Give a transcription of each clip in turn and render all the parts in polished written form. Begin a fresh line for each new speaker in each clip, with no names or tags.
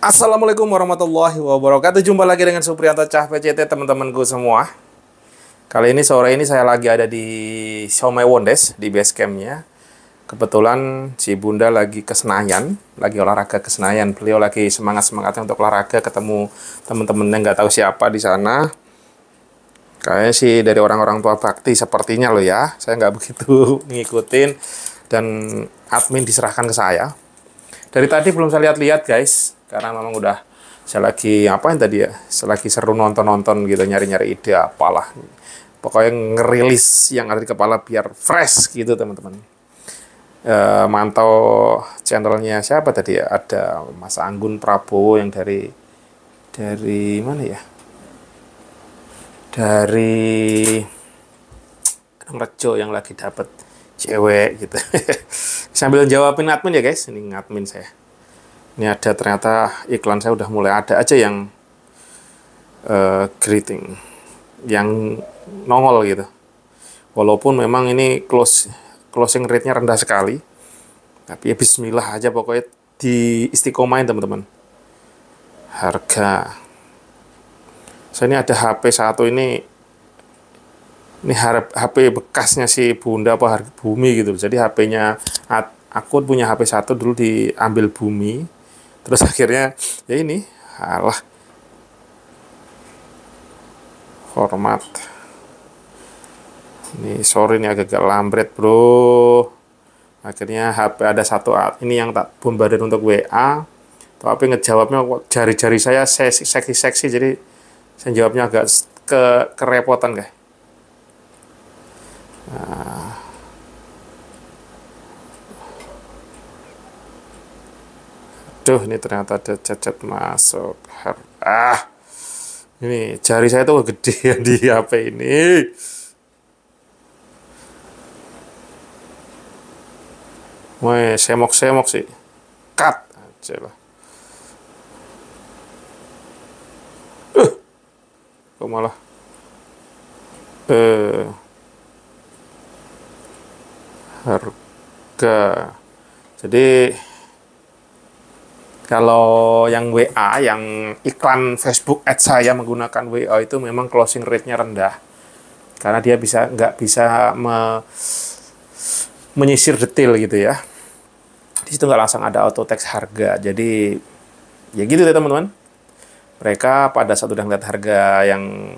Assalamualaikum warahmatullahi wabarakatuh. Jumpa lagi dengan Supriyanto Cah PCT, teman-temanku semua. Kali ini sore ini saya lagi ada di Siomay Wondes di base campnya. Kebetulan si Bunda lagi ke Senayan, lagi olahraga ke Senayan. Beliau lagi semangat-semangatnya untuk olahraga, ketemu teman-temannya nggak tahu siapa di sana. Kayaknya sih dari orang-orang tua bakti sepertinya loh ya. Saya nggak begitu ngikutin dan admin diserahkan ke saya. Dari tadi belum saya lihat-lihat guys, karena memang udah saya lagi ngapain tadi ya, saya lagi seru nonton-nonton gitu, nyari-nyari ide apalah. Pokoknya ngerilis yang ada di kepala biar fresh gitu teman-teman. Mantau channelnya siapa tadi ya, ada Mas Anggun Prabowo yang dari mana ya, dari Rejo yang lagi dapet cewek gitu. Sambil jawabin admin ya guys, ini admin saya. Ini ada ternyata iklan saya udah mulai ada aja yang greeting, yang nongol gitu. Walaupun memang ini closing rate-nya rendah sekali, tapi ya bismillah aja pokoknya di istiqomahin teman-teman. Harga. So ini ada HP satu ini HP bekasnya si Bunda apa harga Bumi gitu. Jadi HP-nya aku punya HP satu dulu diambil Bumi. Terus akhirnya ya ini alah format. Ini sorry nih agak lambret, Bro. Akhirnya HP ada satu ini yang tak bombardir untuk WA. Tapi ngejawabnya jari-jari saya seksi-seksi jadi saya jawabnya agak kerepotan, guys. Nah. Duh, ini ternyata ada cacat masuk. Ini jari saya tuh gedean di HP ini. Wah, semok-semok sih. Cut aja lah. Kok malah harga. Jadi kalau yang WA, yang iklan Facebook Ads saya menggunakan WA itu memang closing rate-nya rendah. Karena dia nggak bisa menyisir detail gitu ya. Di situ nggak langsung ada auto text harga. Jadi ya gitu deh teman-teman. Mereka pada saat udah ngeliat harga yang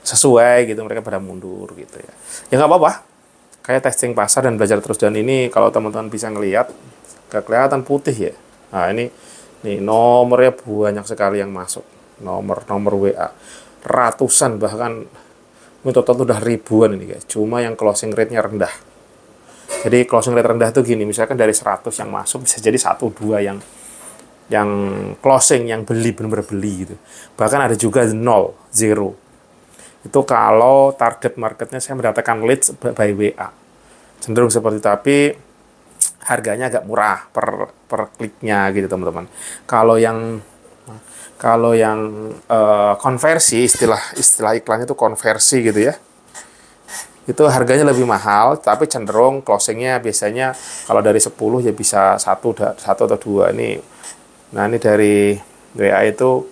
sesuai gitu, mereka pada mundur gitu ya. Ya nggak apa-apa. Kayak testing pasar dan belajar terus. Dan ini kalau teman-teman bisa ngelihat, nggak kelihatan putih ya. Nah ini nih nomornya banyak sekali yang masuk. Nomor WA. Ratusan bahkan total udah ribuan ini guys. Cuma yang closing rate-nya rendah. Jadi closing rate rendah tuh gini, misalkan dari 100 yang masuk bisa jadi 1-2 yang closing, yang beli, benar-benar beli gitu. Bahkan ada juga 0, 0. Itu kalau target marketnya saya mendapatkan leads by WA. Cenderung seperti itu, tapi harganya agak murah per kliknya gitu teman-teman. Kalau yang konversi, istilah iklannya itu konversi gitu ya. Itu harganya lebih mahal, tapi cenderung closingnya biasanya kalau dari 10 ya bisa 1 atau 2 ini. Nah ini dari WA itu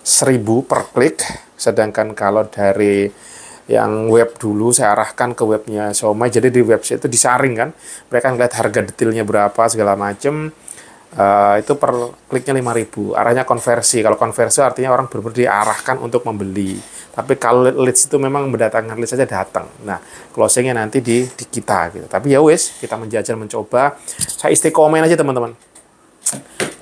1000 per klik, sedangkan kalau dari yang web dulu saya arahkan ke webnya Siomay, jadi di website itu disaring kan, mereka ngeliat harga detailnya berapa segala macem. Itu per kliknya 5.000, arahnya konversi. Kalau konversi artinya orang benar-benar diarahkan untuk membeli. Tapi kalau leads itu memang mendatangkan leads saja datang. Nah, closingnya nanti di kita gitu. Tapi ya wes, kita menjajal mencoba. Saya istiqomain aja teman-teman.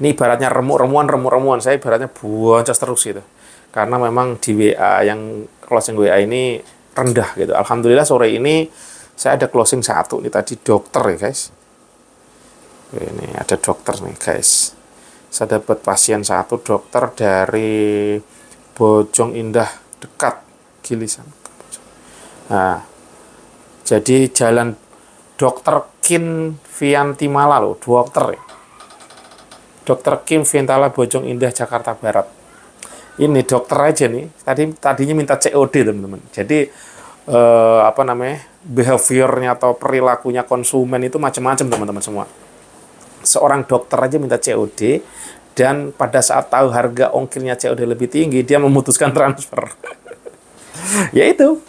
Ini ibaratnya remuan. Saya ibaratnya boncos terus gitu. Karena memang di WA yang closing WA ini rendah gitu. Alhamdulillah sore ini saya ada closing 1 nih tadi dokter ya guys. Ini ada dokter nih guys. Saya dapat pasien 1 dokter dari Bojong Indah dekat Gilisan. Nah, jadi jalan Dokter Kim Viantimala loh, dokter ya. Dokter Kim Viantala Bojong Indah Jakarta Barat. Ini dokter aja nih. Tadinya minta COD teman-teman. Jadi behaviornya atau perilakunya konsumen itu macam-macam teman-teman semua. Seorang dokter aja minta COD dan pada saat tahu harga ongkirnya COD lebih tinggi, dia memutuskan transfer. Ya itu,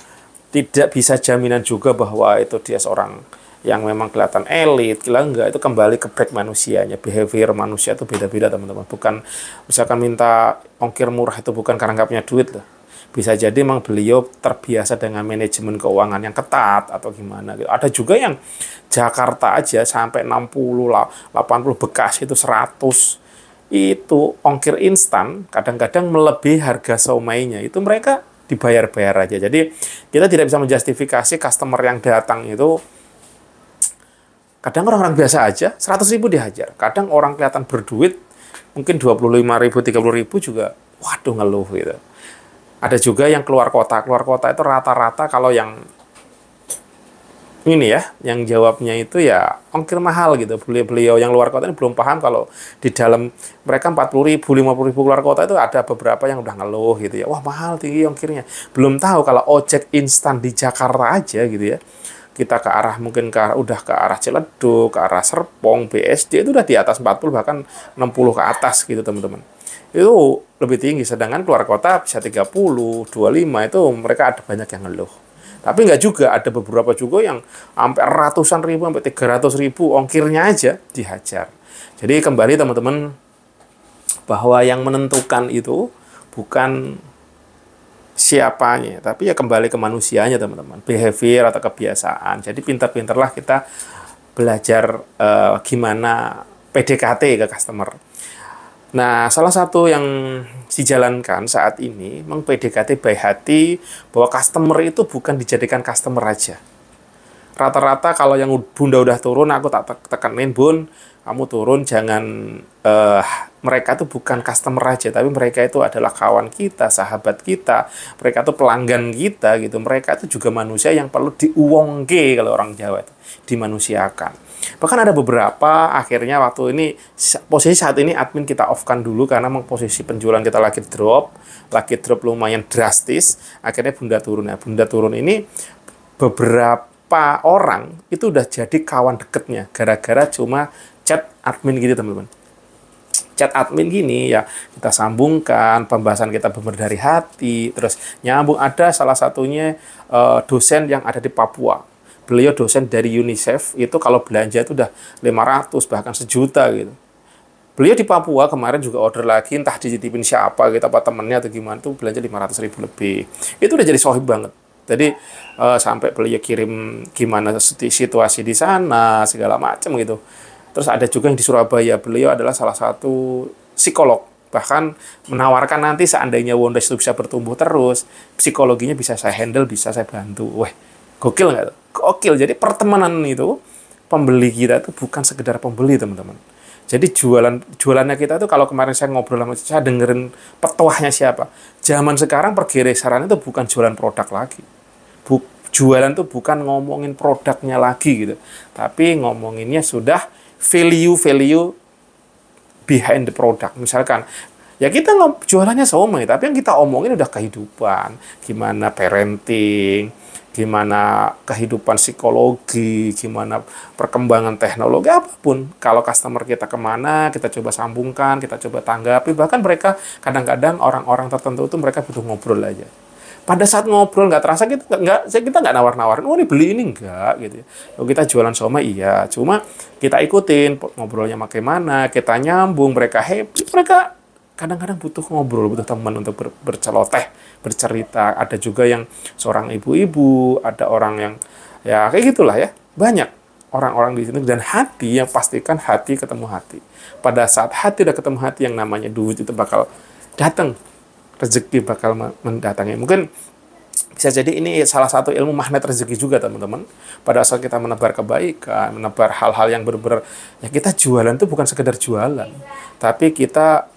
tidak bisa jaminan juga bahwa itu dia seorang yang memang kelihatan elit, gila enggak, itu kembali ke back manusianya, behavior manusia itu beda-beda teman-teman. Bukan, misalkan minta ongkir murah itu bukan karena nggak punya duit loh. Bisa jadi memang beliau terbiasa dengan manajemen keuangan yang ketat atau gimana gitu. Ada juga yang Jakarta aja sampai 60, 80 Bekasi itu 100. Itu ongkir instan kadang-kadang melebihi harga somainya. Itu mereka dibayar-bayar aja. Jadi kita tidak bisa menjustifikasi customer yang datang itu kadang orang-orang biasa aja 100.000 dihajar. Kadang orang kelihatan berduit mungkin 25.000, 30.000 juga waduh ngeluh gitu. Ada juga yang keluar kota itu rata-rata kalau yang ini ya, yang jawabnya itu ya ongkir mahal gitu. Beliau yang luar kota ini belum paham kalau di dalam mereka 40.000, 50.000 keluar kota itu ada beberapa yang udah ngeluh gitu ya. Wah mahal tinggi ongkirnya. Belum tahu kalau ojek instan di Jakarta aja gitu ya. Kita ke arah mungkin udah ke arah Ciledug, ke arah Serpong, BSD itu udah di atas 40 bahkan 60 ke atas gitu teman-teman. Itu lebih tinggi, sedangkan keluar kota bisa 30, 25 itu mereka ada banyak yang ngeluh. Tapi nggak juga, ada beberapa juga yang sampai ratusan ribu, sampai 300.000 ongkirnya aja dihajar. Jadi kembali teman-teman, bahwa yang menentukan itu bukan siapanya, tapi ya kembali ke manusianya teman-teman, behavior atau kebiasaan. Jadi pintar-pintarlah kita belajar gimana PDKT ke customer. Nah, salah satu yang dijalankan saat ini, meng-PDKT by hati, bahwa customer itu bukan dijadikan customer aja. Rata-rata kalau yang bunda udah turun, aku tak tekenin, bun, kamu turun, jangan, mereka itu bukan customer aja, tapi mereka itu adalah kawan kita, sahabat kita, mereka itu pelanggan kita, gitu. Mereka itu juga manusia yang perlu diuwongke, kalau orang Jawa itu, dimanusiakan. Bahkan ada beberapa, akhirnya waktu ini, posisi saat ini admin kita off-kan dulu, karena memang posisi penjualan kita lagi drop lumayan drastis, akhirnya bunda turun. Nah, bunda turun ini, beberapa orang itu udah jadi kawan deketnya, gara-gara cuma chat admin gitu teman-teman. Chat admin gini ya, kita sambungkan, pembahasan kita benar dari hati, terus nyambung. Ada salah satunya dosen yang ada di Papua. Beliau dosen dari UNICEF, itu kalau belanja itu udah 500, bahkan 1 juta gitu. Beliau di Papua kemarin juga order lagi, entah dititipin siapa gitu, apa temennya atau gimana, tuh belanja 500.000 lebih. Itu udah jadi sohib banget. Jadi sampai beliau kirim gimana situasi di sana, segala macam gitu. Terus ada juga yang di Surabaya, beliau adalah salah satu psikolog. Bahkan menawarkan nanti seandainya Wondes itu bisa bertumbuh terus, psikologinya bisa saya handle, bisa saya bantu. Wah, gokil nggak tuh? Gokil. Jadi pertemanan itu, pembeli kita itu bukan sekedar pembeli, teman-teman. Jadi jualannya kita itu, kalau kemarin saya ngobrol sama saya dengerin petuahnya siapa. Zaman sekarang pergeseran itu bukan jualan produk lagi. Jualan itu bukan ngomongin produknya lagi gitu. Tapi ngomonginnya sudah value behind the product. Misalkan, ya kita jualannya somai, tapi yang kita omongin udah kehidupan. Gimana parenting, gimana kehidupan psikologi, gimana perkembangan teknologi, apapun. Kalau customer kita kemana, kita coba sambungkan, kita coba tanggapi. Bahkan mereka kadang-kadang orang-orang tertentu itu mereka butuh ngobrol aja. Pada saat ngobrol nggak terasa kita nggak nawar-nawarin, oh ini beli ini enggak gitu. Kalau kita jualan somai iya, cuma kita ikutin ngobrolnya bagaimana, kita nyambung, mereka happy, mereka kadang-kadang butuh ngobrol, butuh teman untuk berceloteh, bercerita. Ada juga yang seorang ibu-ibu, ada orang yang ya kayak gitulah ya. Banyak orang-orang di sini, dan hati yang pastikan hati ketemu hati. Pada saat hati udah ketemu hati, yang namanya duit itu bakal datang, rezeki bakal mendatangi. Mungkin bisa jadi ini salah satu ilmu magnet rezeki juga teman-teman. Pada saat kita menebar kebaikan, menebar hal-hal yang benar-benar, ya kita jualan itu bukan sekedar jualan, tapi kita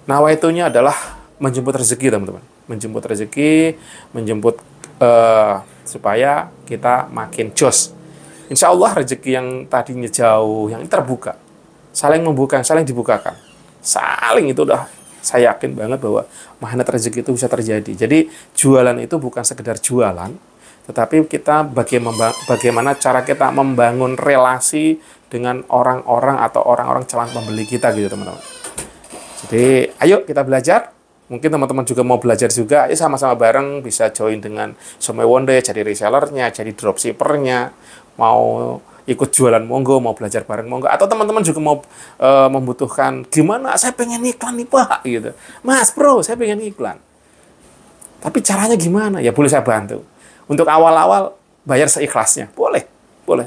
nawaitunya adalah menjemput rezeki teman-teman. Menjemput rezeki, menjemput supaya kita makin jos. Insya Allah rezeki yang tadinya jauh, yang terbuka, saling membuka, saling dibukakan, saling, itu udah saya yakin banget bahwa magnet rezeki itu bisa terjadi. Jadi jualan itu bukan sekedar jualan, tetapi kita bagaimana cara kita membangun relasi dengan orang-orang atau orang-orang calon pembeli kita gitu teman-teman. Jadi ayo kita belajar. Mungkin teman-teman juga mau belajar juga, ya sama-sama bareng bisa join dengan Some Wonde, jadi resellernya, jadi dropshippernya, mau ikut jualan monggo, mau belajar bareng monggo, atau teman-teman juga mau membutuhkan gimana saya pengen iklan nih Pak gitu. Mas bro, saya pengen iklan. Tapi caranya gimana? Ya boleh saya bantu. Untuk awal-awal bayar seikhlasnya, boleh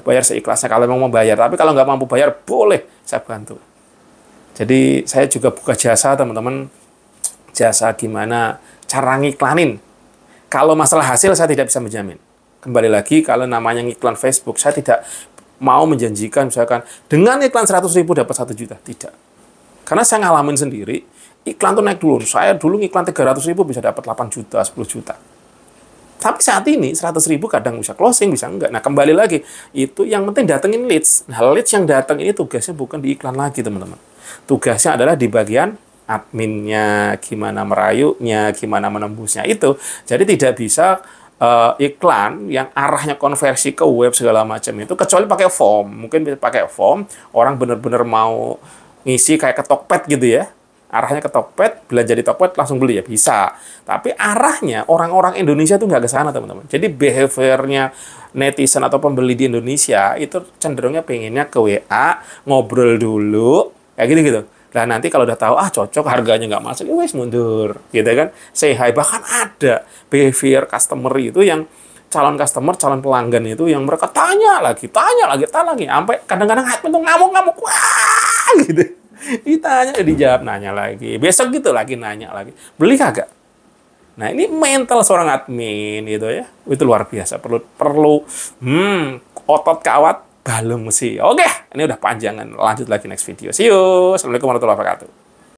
bayar seikhlasnya kalau memang mau bayar. Tapi kalau nggak mampu bayar, boleh saya bantu. Jadi saya juga buka jasa teman-teman, jasa gimana cara ngiklanin. Kalau masalah hasil saya tidak bisa menjamin. Kembali lagi, kalau namanya ngiklan Facebook, saya tidak mau menjanjikan misalkan dengan iklan 100.000 dapat 1 juta. Tidak. Karena saya ngalamin sendiri, iklan tuh naik dulu. Saya dulu ngiklan 300.000 bisa dapat 8 juta, 10 juta. Tapi saat ini 100.000 kadang bisa closing, bisa enggak. Nah, kembali lagi, itu yang penting datengin leads. Nah, leads yang datang ini tugasnya bukan di iklan lagi, teman-teman. Tugasnya adalah di bagian adminnya, gimana merayunya, gimana menembusnya itu. Jadi tidak bisa iklan yang arahnya konversi ke web segala macam itu, kecuali pakai form. Mungkin bisa pakai form, orang benar-benar mau ngisi kayak ke Tokped gitu ya. Arahnya ke Tokped, belanja di Tokped langsung beli ya bisa. Tapi arahnya orang-orang Indonesia tuh nggak ke sana teman-teman. Jadi behaviornya netizen atau pembeli di Indonesia itu cenderungnya pengennya ke WA, ngobrol dulu, kayak gitu-gitu. Nah nanti kalau udah tahu cocok harganya nggak masuk, ya wes mundur, gitu kan? Say hi. Bahkan ada behavior customer itu yang calon customer, calon pelanggan itu yang mereka tanya lagi, sampai kadang-kadang admin tuh ngamuk-ngamuk, wah gitu. Ditanya, dijawab, nanya lagi. Besok gitu lagi, nanya lagi. Beli kagak? Nah, ini mental seorang admin gitu ya. Itu luar biasa. Perlu otot kawat balung mesti. Oke, ini udah panjangan. Lanjut lagi next video. See you. Assalamualaikum warahmatullahi wabarakatuh.